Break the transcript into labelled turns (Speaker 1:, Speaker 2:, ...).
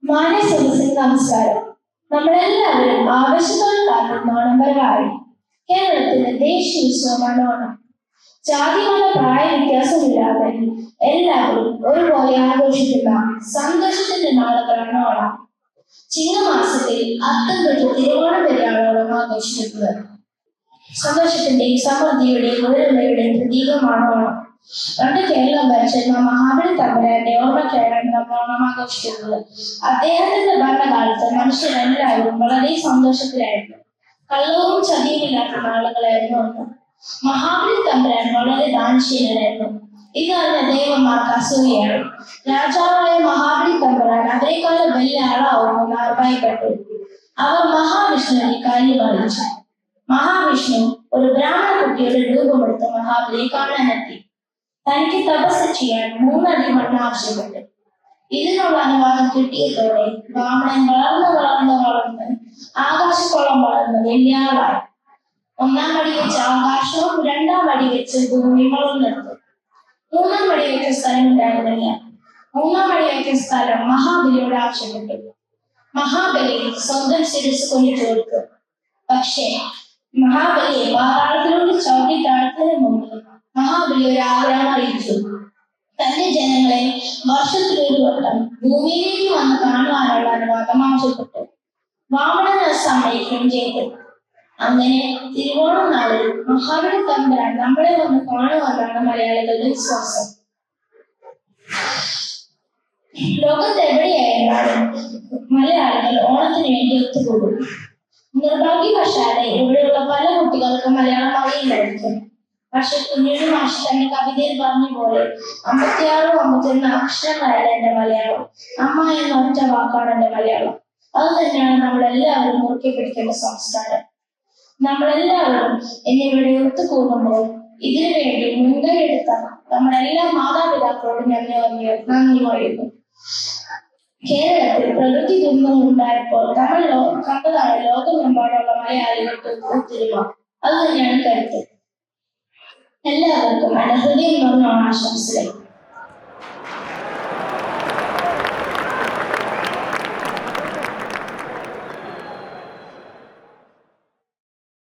Speaker 1: മാന്യസദസ്സിന് നമസ്കാരം. നമ്മളെല്ലാവരും ആവേശത്തോടെ കാത്തുന്ന ഓണംവരവായി. കേരളത്തിന്റെ ദേശീയ ഉത്സവമാണ് ഓണം. ജാതി മത പ്രായ വ്യത്യാസമില്ലാതെ എല്ലാവരും ഒരുപോലെ ആഘോഷിക്കുന്ന സന്തോഷത്തിന്റെ നാളുകളാണ് ഓണം. ചിങ്ങമാസത്തിൽ അത്തം തൊട്ട് തിരുവോണം വരെയാണ് ഓണം ആഘോഷിക്കുന്നത്. സന്തോഷത്തിന്റെയും സമൃദ്ധിയുടെയും ഒരുമയുടെയും പ്രതീകമാണ് ഓണം. പണ്ട് കേരളം ഭരിച്ചിരുന്ന മഹാബലി തമ്പുരാന്റെ ഓർമ്മയ്ക്കായാണ് നമ്മൾ ഓണം ആഘോഷിക്കുന്നത്. അദ്ദേഹത്തിന്റെ ഭരണകാലത്ത് മനുഷ്യരെല്ലാവരും വളരെ സന്തോഷത്തിലായിരുന്നു. കള്ളവും ചതിയുമില്ലാത്ത നാളുകളായിരുന്നു അന്ന്. മഹാബലി തമ്പുരാൻ വളരെ ദാനശീലനായിരുന്നു. ഇതറിഞ്ഞ ദേവന്മാർക്ക് അസൂയയാണ്. രാജാവായ മഹാബലി തമ്പുരാൻ അവരെക്കാളും വലിയ ആളാവുമെന്ന് അഭിപ്രായപ്പെട്ടു. അവർ മഹാവിഷ്ണുവിനെ കാര്യം അറിയിച്ചു. മഹാവിഷ്ണു ഒരു ബ്രാഹ്മണ കുട്ടിയുടെ രൂപമെടുത്ത് മഹാബലിയെ കാണാനെത്തി. തനിക്ക് തപസ് ചെയ്യാൻ 3 അടി മണ്ണ് ആവശ്യപ്പെട്ടു. ഇതിനുള്ള അനുവാദം കിട്ടിയതോടെ ബ്രാഹ്മണൻ വളർന്ന് ആകാശത്തോളം വളർന്ന് വലിയ ആളായി. 1-ാം അടി വെച്ച് ആകാശവും 2-ാം അടി വെച്ച് ഭൂമി വളർന്നെടുത്തു. 3-ാം അടി വെച്ച സ്ഥലം ഉണ്ടായിരുന്നില്ല. 3-ാം അടി വെച്ച സ്ഥലം മഹാബലിയോട് ആവശ്യപ്പെട്ടു. മഹാബലി സ്വന്തം ശിരസ് കൊണ്ടിട്ട് കൊടുത്തു. പക്ഷേ മഹാബലിയെ പാതാളത്തിലൂടെ ചവിട്ടി താഴ്ത്തുന്നതിന് മുമ്പ് മഹാബലി ഒരു ആഗ്രഹം അറിയിച്ചു. തന്റെ ജനങ്ങളെ വർഷത്തിലൊരു വട്ടം ഭൂമിയിലേക്ക് വന്ന് കാണുവാനുള്ള അനുവാദം ആവശ്യപ്പെട്ടു. വാമനൻ സമ്മതിക്കുകയും ചെയ്തു. അങ്ങനെ തിരുവോണം നാളിൽ മഹാബലി തമ്പുരാൻ നമ്മളെ വന്ന് കാണുവാനാണ് മലയാളികളുടെ വിശ്വാസം. ലോകത്തെവിടെയായിരുന്നാലും മലയാളികൾ ഓണത്തിന് വേണ്ടി ഒത്തുകൂടും. നിർഭാഗ്യവശാലെ ഇവിടെയുള്ള പല കുട്ടികൾക്കും മലയാളം അറിയില്ലായിരിക്കും. പക്ഷെ കുഞ്ഞിന് മാഷ് തന്റെ കവിതയിൽ പറഞ്ഞ പോലെ 56-51 അക്ഷരങ്ങളല്ല എന്റെ മലയാളം. അമ്മ എന്ന ഒറ്റ വാക്കാണ് എന്റെ മലയാളം. അത് തന്നെയാണ് നമ്മളെല്ലാവരും മുറുക്കി പിടിക്കേണ്ട സംസ്കാരം. നമ്മളെല്ലാവരും എന്നിവിടെ ഒത്തുകൂടുമ്പോൾ ഇതിനു വേണ്ടി മുൻകൈ എടുത്ത നമ്മളെല്ലാ മാതാപിതാക്കളോടും നന്ദി പറയുന്നു. കേരളത്തിൽ പ്രകൃതി ദുരന്തം ഉണ്ടായപ്പോൾ നമ്മൾ കണ്ടതാണ് ലോകമെമ്പാടുള്ള മലയാളികൾക്ക് ഒത്തൊരുമ. അത് തന്നെയാണ് കരുത്ത്. എല്ലാവർക്കും എന്റെ ഹൃദയം നിറഞ്ഞ ഓണാശംസകൾ.